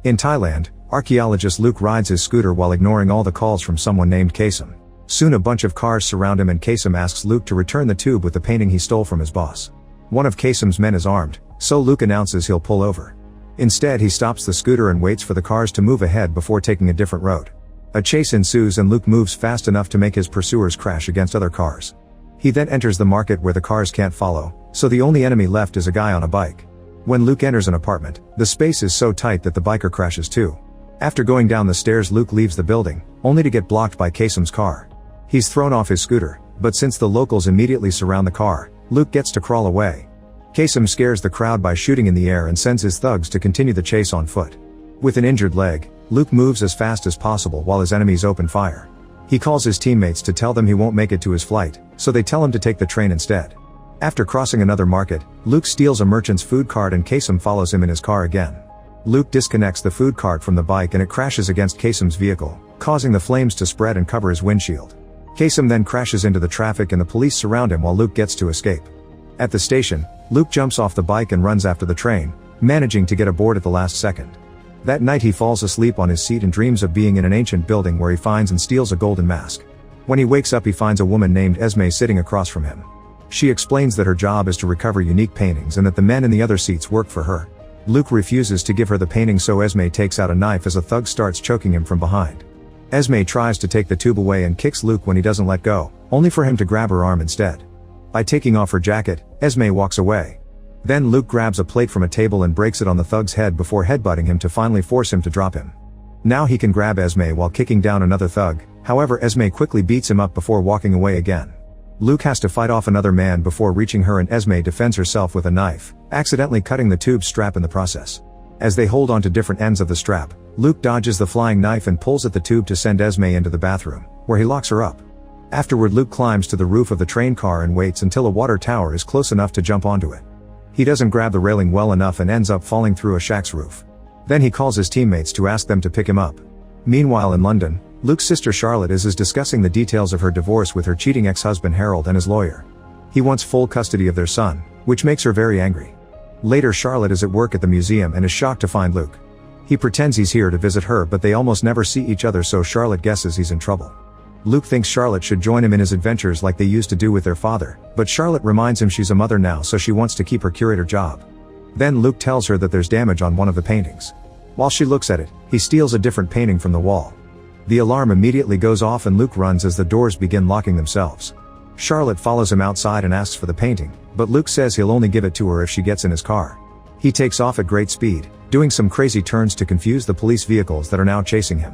In Thailand, archaeologist Luke rides his scooter while ignoring all the calls from someone named Kasem. Soon a bunch of cars surround him and Kasem asks Luke to return the tube with the painting he stole from his boss. One of Kasem's men is armed, so Luke announces he'll pull over. Instead he stops the scooter and waits for the cars to move ahead before taking a different road. A chase ensues and Luke moves fast enough to make his pursuers crash against other cars. He then enters the market where the cars can't follow, so the only enemy left is a guy on a bike. When Luke enters an apartment, the space is so tight that the biker crashes too. After going down the stairs, Luke leaves the building, only to get blocked by Kasem's car. He's thrown off his scooter, but since the locals immediately surround the car, Luke gets to crawl away. Kasem scares the crowd by shooting in the air and sends his thugs to continue the chase on foot. With an injured leg, Luke moves as fast as possible while his enemies open fire. He calls his teammates to tell them he won't make it to his flight, so they tell him to take the train instead. After crossing another market, Luke steals a merchant's food cart and Kasem follows him in his car again. Luke disconnects the food cart from the bike and it crashes against Kasem's vehicle, causing the flames to spread and cover his windshield. Kasem then crashes into the traffic and the police surround him while Luke gets to escape. At the station, Luke jumps off the bike and runs after the train, managing to get aboard at the last second. That night he falls asleep on his seat and dreams of being in an ancient building where he finds and steals a golden mask. When he wakes up he finds a woman named Esme sitting across from him. She explains that her job is to recover unique paintings and that the men in the other seats work for her. Luke refuses to give her the painting, so Esme takes out a knife as a thug starts choking him from behind. Esme tries to take the tube away and kicks Luke when he doesn't let go, only for him to grab her arm instead. By taking off her jacket, Esme walks away. Then Luke grabs a plate from a table and breaks it on the thug's head before headbutting him to finally force him to drop him. Now he can grab Esme while kicking down another thug, however Esme quickly beats him up before walking away again. Luke has to fight off another man before reaching her and Esme defends herself with a knife, accidentally cutting the tube strap in the process. As they hold on to different ends of the strap, Luke dodges the flying knife and pulls at the tube to send Esme into the bathroom, where he locks her up. Afterward Luke climbs to the roof of the train car and waits until a water tower is close enough to jump onto it. He doesn't grab the railing well enough and ends up falling through a shack's roof. Then he calls his teammates to ask them to pick him up. Meanwhile in London, Luke's sister Charlotte is discussing the details of her divorce with her cheating ex-husband Harold and his lawyer. He wants full custody of their son, which makes her very angry. Later Charlotte is at work at the museum and is shocked to find Luke. He pretends he's here to visit her, but they almost never see each other, so Charlotte guesses he's in trouble. Luke thinks Charlotte should join him in his adventures like they used to do with their father, but Charlotte reminds him she's a mother now, so she wants to keep her curator job. Then Luke tells her that there's damage on one of the paintings. While she looks at it, he steals a different painting from the wall. The alarm immediately goes off and Luke runs as the doors begin locking themselves. Charlotte follows him outside and asks for the painting, but Luke says he'll only give it to her if she gets in his car. He takes off at great speed, doing some crazy turns to confuse the police vehicles that are now chasing him.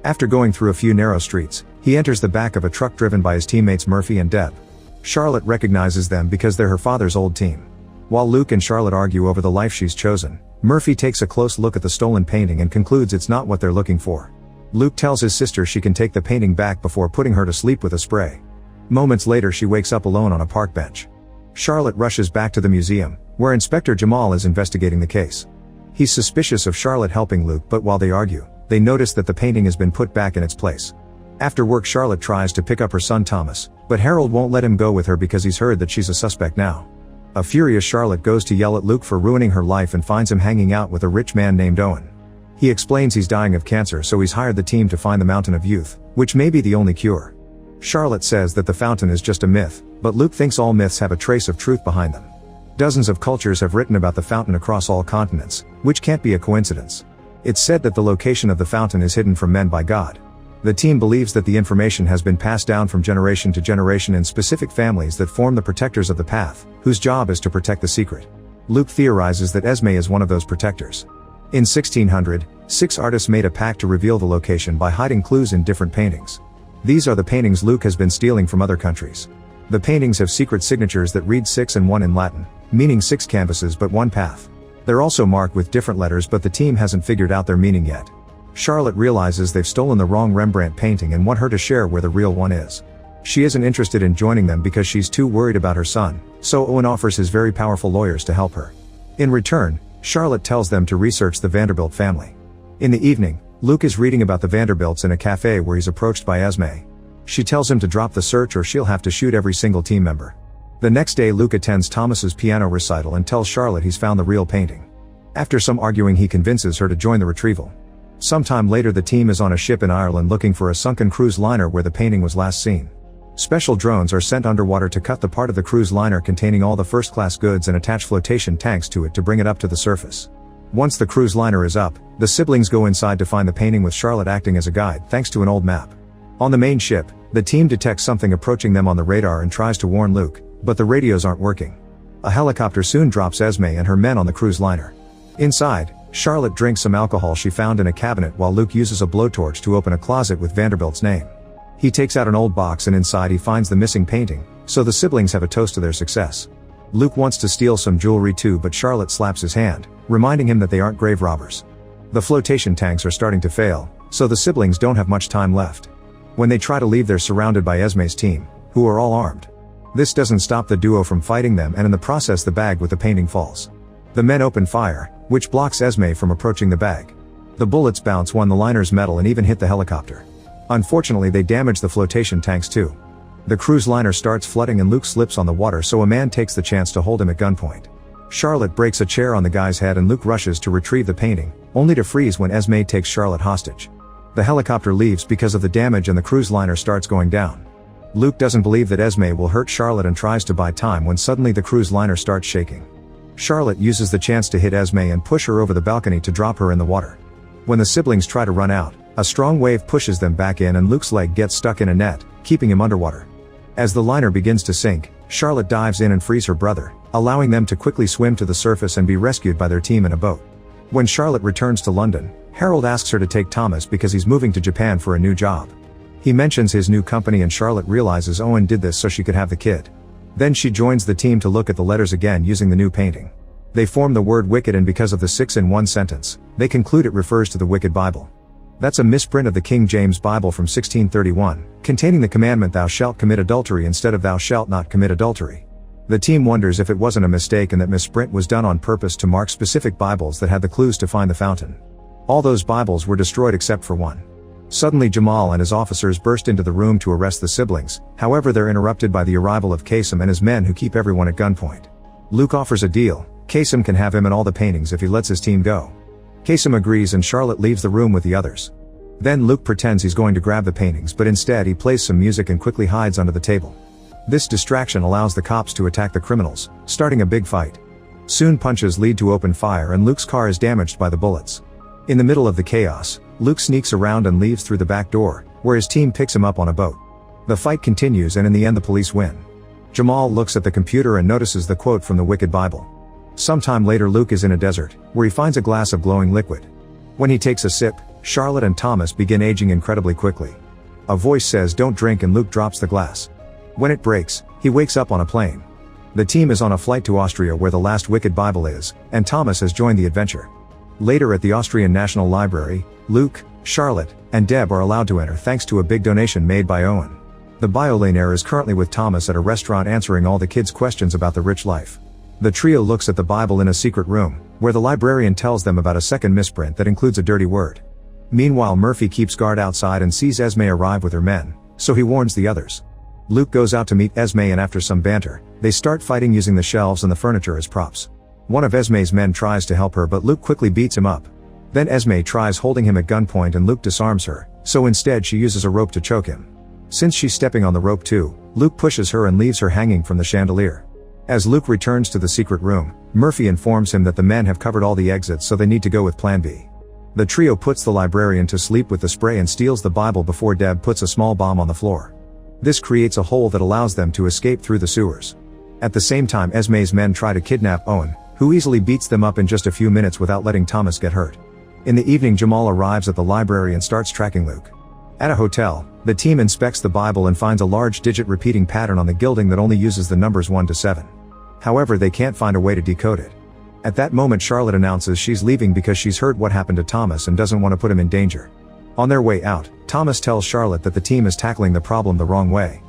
After going through a few narrow streets, he enters the back of a truck driven by his teammates Murphy and Deb. Charlotte recognizes them because they're her father's old team. While Luke and Charlotte argue over the life she's chosen, Murphy takes a close look at the stolen painting and concludes it's not what they're looking for. Luke tells his sister she can take the painting back before putting her to sleep with a spray. Moments later she wakes up alone on a park bench. Charlotte rushes back to the museum, where Inspector Jamal is investigating the case. He's suspicious of Charlotte helping Luke, but while they argue, they notice that the painting has been put back in its place. After work Charlotte tries to pick up her son Thomas, but Harold won't let him go with her because he's heard that she's a suspect now. A furious Charlotte goes to yell at Luke for ruining her life and finds him hanging out with a rich man named Owen. He explains he's dying of cancer, so he's hired the team to find the Mountain of Youth, which may be the only cure. Charlotte says that the fountain is just a myth, but Luke thinks all myths have a trace of truth behind them. Dozens of cultures have written about the fountain across all continents, which can't be a coincidence. It's said that the location of the fountain is hidden from men by God. The team believes that the information has been passed down from generation to generation in specific families that form the protectors of the path, whose job is to protect the secret. Luke theorizes that Esme is one of those protectors. In 1600, 6 artists made a pact to reveal the location by hiding clues in different paintings. These are the paintings Luke has been stealing from other countries. The paintings have secret signatures that read 6 and 1 in Latin, meaning 6 canvases but 1 path. They're also marked with different letters, but the team hasn't figured out their meaning yet. Charlotte realizes they've stolen the wrong Rembrandt painting and want her to share where the real one is. She isn't interested in joining them because she's too worried about her son, so Owen offers his very powerful lawyers to help her. In return, Charlotte tells them to research the Vanderbilt family. In the evening, Luke is reading about the Vanderbilts in a cafe where he's approached by Esme. She tells him to drop the search or she'll have to shoot every single team member. The next day Luke attends Thomas's piano recital and tells Charlotte he's found the real painting. After some arguing, he convinces her to join the retrieval. Sometime later, the team is on a ship in Ireland looking for a sunken cruise liner where the painting was last seen. Special drones are sent underwater to cut the part of the cruise liner containing all the first-class goods and attach flotation tanks to it to bring it up to the surface. Once the cruise liner is up, the siblings go inside to find the painting with Charlotte acting as a guide thanks to an old map. On the main ship, the team detects something approaching them on the radar and tries to warn Luke, but the radios aren't working. A helicopter soon drops Esme and her men on the cruise liner. Inside, Charlotte drinks some alcohol she found in a cabinet while Luke uses a blowtorch to open a closet with Vanderbilt's name. He takes out an old box and inside he finds the missing painting, so the siblings have a toast to their success. Luke wants to steal some jewelry too, but Charlotte slaps his hand, reminding him that they aren't grave robbers. The flotation tanks are starting to fail, so the siblings don't have much time left. When they try to leave, they're surrounded by Esme's team, who are all armed. This doesn't stop the duo from fighting them, and in the process the bag with the painting falls. The men open fire, which blocks Esme from approaching the bag. The bullets bounce on the liner's metal and even hit the helicopter. Unfortunately, they damage the flotation tanks too. The cruise liner starts flooding and Luke slips on the water, so a man takes the chance to hold him at gunpoint. Charlotte breaks a chair on the guy's head and Luke rushes to retrieve the painting, only to freeze when Esme takes Charlotte hostage. The helicopter leaves because of the damage and the cruise liner starts going down. Luke doesn't believe that Esme will hurt Charlotte and tries to buy time when suddenly the cruise liner starts shaking. Charlotte uses the chance to hit Esme and push her over the balcony to drop her in the water. When the siblings try to run out, a strong wave pushes them back in and Luke's leg gets stuck in a net, keeping him underwater. As the liner begins to sink, Charlotte dives in and frees her brother, allowing them to quickly swim to the surface and be rescued by their team in a boat. When Charlotte returns to London, Harold asks her to take Thomas because he's moving to Japan for a new job. He mentions his new company and Charlotte realizes Owen did this so she could have the kid. Then she joins the team to look at the letters again using the new painting. They form the word wicked, and because of the 6 in one sentence, they conclude it refers to the Wicked Bible. That's a misprint of the King James Bible from 1631, containing the commandment thou shalt commit adultery instead of thou shalt not commit adultery. The team wonders if it wasn't a mistake and that misprint was done on purpose to mark specific Bibles that had the clues to find the fountain. All those Bibles were destroyed except for one. Suddenly Jamal and his officers burst into the room to arrest the siblings, however they're interrupted by the arrival of Kasem and his men who keep everyone at gunpoint. Luke offers a deal. Kasem can have him and all the paintings if he lets his team go. Kasem agrees and Charlotte leaves the room with the others. Then Luke pretends he's going to grab the paintings, but instead he plays some music and quickly hides under the table. This distraction allows the cops to attack the criminals, starting a big fight. Soon punches lead to open fire and Luke's car is damaged by the bullets. In the middle of the chaos, Luke sneaks around and leaves through the back door, where his team picks him up on a boat. The fight continues and in the end the police win. Jamal looks at the computer and notices the quote from the Wicked Bible. Sometime later Luke is in a desert, where he finds a glass of glowing liquid. When he takes a sip, Charlotte and Thomas begin aging incredibly quickly. A voice says don't drink and Luke drops the glass. When it breaks, he wakes up on a plane. The team is on a flight to Austria where the last Wicked Bible is, and Thomas has joined the adventure. Later at the Austrian National Library, Luke, Charlotte, and Deb are allowed to enter thanks to a big donation made by Owen. The billionaire is currently with Thomas at a restaurant answering all the kids' questions about the rich life. The trio looks at the Bible in a secret room, where the librarian tells them about a second misprint that includes a dirty word. Meanwhile Murphy keeps guard outside and sees Esme arrive with her men, so he warns the others. Luke goes out to meet Esme and after some banter, they start fighting using the shelves and the furniture as props. One of Esme's men tries to help her but Luke quickly beats him up. Then Esme tries holding him at gunpoint and Luke disarms her, so instead she uses a rope to choke him. Since she's stepping on the rope too, Luke pushes her and leaves her hanging from the chandelier. As Luke returns to the secret room, Murphy informs him that the men have covered all the exits so they need to go with Plan B. The trio puts the librarian to sleep with the spray and steals the Bible before Deb puts a small bomb on the floor. This creates a hole that allows them to escape through the sewers. At the same time Esme's men try to kidnap Owen, who easily beats them up in just a few minutes without letting Thomas get hurt. In the evening Jamal arrives at the library and starts tracking Luke. At a hotel, the team inspects the Bible and finds a large digit repeating pattern on the gilding that only uses the numbers 1 to 7. However, they can't find a way to decode it. At that moment Charlotte announces she's leaving because she's heard what happened to Thomas and doesn't want to put him in danger. On their way out, Thomas tells Charlotte that the team is tackling the problem the wrong way.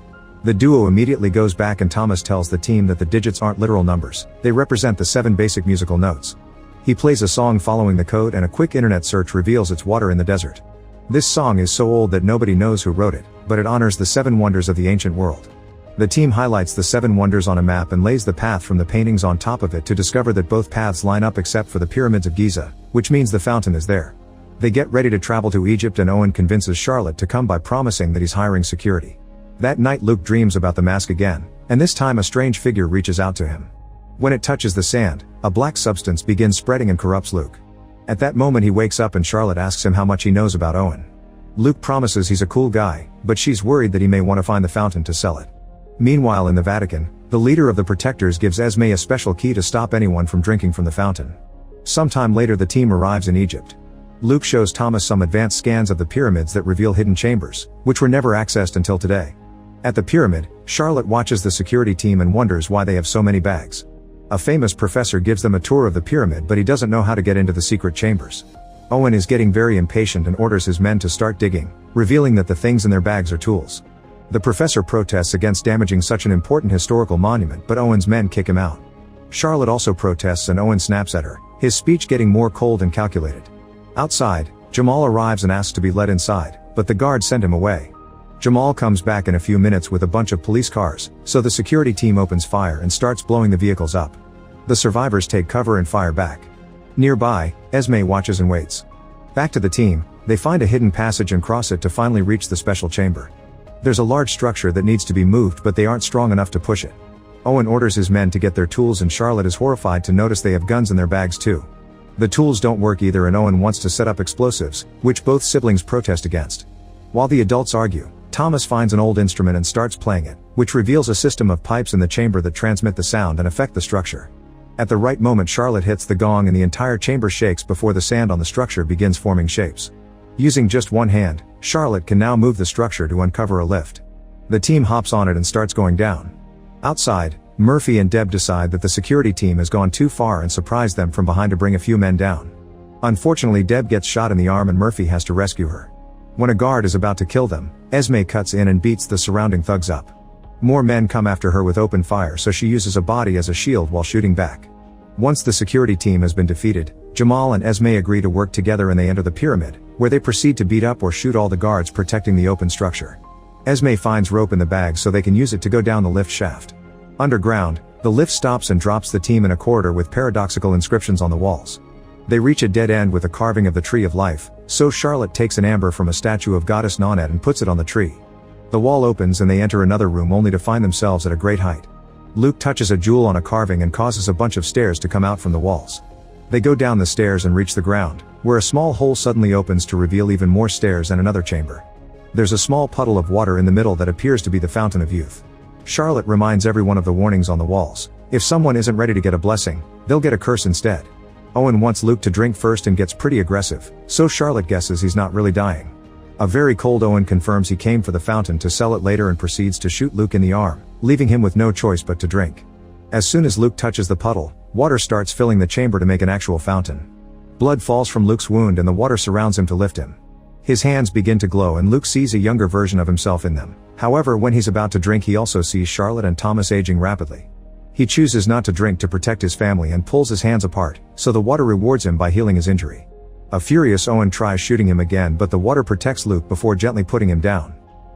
The duo immediately goes back and Thomas tells the team that the digits aren't literal numbers, they represent the 7 basic musical notes. He plays a song following the code and a quick internet search reveals it's Water in the Desert. This song is so old that nobody knows who wrote it, but it honors the 7 wonders of the ancient world. The team highlights the 7 wonders on a map and lays the path from the paintings on top of it to discover that both paths line up except for the pyramids of Giza, which means the fountain is there. They get ready to travel to Egypt and Owen convinces Charlotte to come by promising that he's hiring security. That night Luke dreams about the mask again, and this time a strange figure reaches out to him. When it touches the sand, a black substance begins spreading and corrupts Luke. At that moment he wakes up and Charlotte asks him how much he knows about Owen. Luke promises he's a cool guy, but she's worried that he may want to find the fountain to sell it. Meanwhile in the Vatican, the leader of the Protectors gives Esme a special key to stop anyone from drinking from the fountain. Sometime later the team arrives in Egypt. Luke shows Thomas some advanced scans of the pyramids that reveal hidden chambers, which were never accessed until today. At the pyramid, Charlotte watches the security team and wonders why they have so many bags. A famous professor gives them a tour of the pyramid but he doesn't know how to get into the secret chambers. Owen is getting very impatient and orders his men to start digging, revealing that the things in their bags are tools. The professor protests against damaging such an important historical monument but Owen's men kick him out. Charlotte also protests and Owen snaps at her, his speech getting more cold and calculated. Outside, Jamal arrives and asks to be let inside, but the guards send him away. Jamal comes back in a few minutes with a bunch of police cars, so the security team opens fire and starts blowing the vehicles up. The survivors take cover and fire back. Nearby, Esme watches and waits. Back to the team, they find a hidden passage and cross it to finally reach the special chamber. There's a large structure that needs to be moved but they aren't strong enough to push it. Owen orders his men to get their tools and Charlotte is horrified to notice they have guns in their bags too. The tools don't work either and Owen wants to set up explosives, which both siblings protest against. While the adults argue, Thomas finds an old instrument and starts playing it, which reveals a system of pipes in the chamber that transmit the sound and affect the structure. At the right moment Charlotte hits the gong and the entire chamber shakes before the sand on the structure begins forming shapes. Using just one hand, Charlotte can now move the structure to uncover a lift. The team hops on it and starts going down. Outside, Murphy and Deb decide that the security team has gone too far and surprise them from behind to bring a few men down. Unfortunately Deb gets shot in the arm and Murphy has to rescue her. When a guard is about to kill them, Esme cuts in and beats the surrounding thugs up. More men come after her with open fire so she uses a body as a shield while shooting back. Once the security team has been defeated, Jamal and Esme agree to work together and they enter the pyramid, where they proceed to beat up or shoot all the guards protecting the open structure. Esme finds rope in the bag so they can use it to go down the lift shaft. Underground, the lift stops and drops the team in a corridor with paradoxical inscriptions on the walls. They reach a dead end with a carving of the Tree of Life, so Charlotte takes an amber from a statue of goddess Nonet and puts it on the tree. The wall opens and they enter another room only to find themselves at a great height. Luke touches a jewel on a carving and causes a bunch of stairs to come out from the walls. They go down the stairs and reach the ground, where a small hole suddenly opens to reveal even more stairs and another chamber. There's a small puddle of water in the middle that appears to be the Fountain of Youth. Charlotte reminds everyone of the warnings on the walls. If someone isn't ready to get a blessing, they'll get a curse instead. Owen wants Luke to drink first and gets pretty aggressive, so Charlotte guesses he's not really dying. A very cold Owen confirms he came for the fountain to sell it later and proceeds to shoot Luke in the arm, leaving him with no choice but to drink. As soon as Luke touches the puddle, water starts filling the chamber to make an actual fountain. Blood falls from Luke's wound and the water surrounds him to lift him. His hands begin to glow and Luke sees a younger version of himself in them. However, when he's about to drink he also sees Charlotte and Thomas aging rapidly. He chooses not to drink to protect his family and pulls his hands apart, so the water rewards him by healing his injury. A furious Owen tries shooting him again but the water protects Luke before gently putting him down.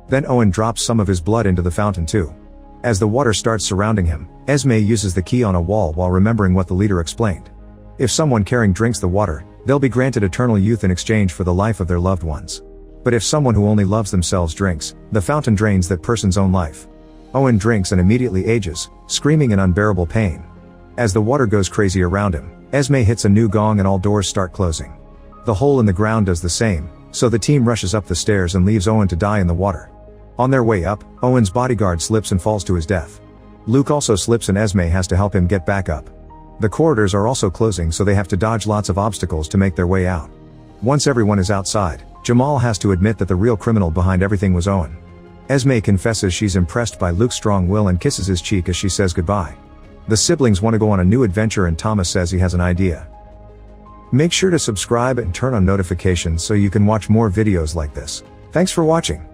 Then Owen drops some of his blood into the fountain too. As the water starts surrounding him, Esme uses the key on a wall while remembering what the leader explained. If someone caring drinks the water, they'll be granted eternal youth in exchange for the life of their loved ones. But if someone who only loves themselves drinks, the fountain drains that person's own life. Owen drinks and immediately ages, screaming in unbearable pain. As the water goes crazy around him, Esme hits a new gong and all doors start closing. The hole in the ground does the same, so the team rushes up the stairs and leaves Owen to die in the water. On their way up, Owen's bodyguard slips and falls to his death. Luke also slips and Esme has to help him get back up. The corridors are also closing so they have to dodge lots of obstacles to make their way out. Once everyone is outside, Jamal has to admit that the real criminal behind everything was Owen. Esme confesses she's impressed by Luke's strong will and kisses his cheek as she says goodbye. The siblings want to go on a new adventure and Thomas says he has an idea. Make sure to subscribe and turn on notifications so you can watch more videos like this. Thanks for watching.